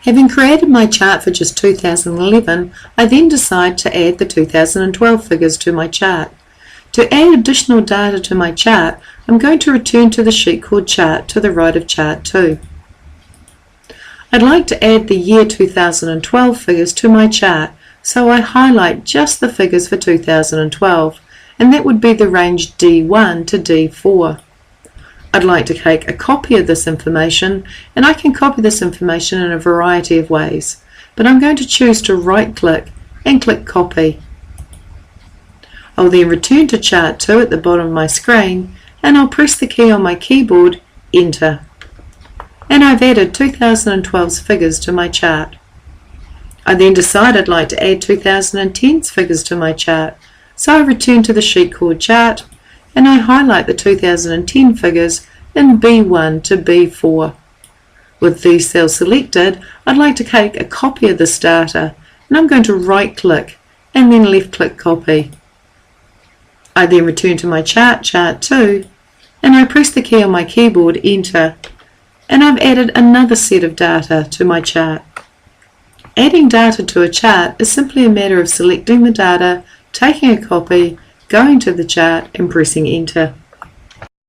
Having created my chart for just 2011, I then decide to add the 2012 figures to my chart. To add additional data to my chart, I'm going to return to the sheet called Chart to the right of Chart 2. I'd like to add the year 2012 figures to my chart, so I highlight just the figures for 2012, and that would be the range D1 to D4. I'd like to take a copy of this information, and I can copy this information in a variety of ways, but I'm going to choose to right-click and click Copy. I'll then return to Chart 2 at the bottom of my screen, and I'll press the key on my keyboard, Enter. And I've added 2012's figures to my chart. I then decide I'd like to add 2010's figures to my chart, so I return to the sheet called Chart, and I highlight the 2010 figures in B1 to B4. With these cells selected, I'd like to take a copy of this data, and I'm going to right-click and then left-click Copy. I then return to my chart, Chart 2, and I press the key on my keyboard, Enter, and I've added another set of data to my chart. Adding data to a chart is simply a matter of selecting the data, taking a copy, going to the chart and pressing Enter.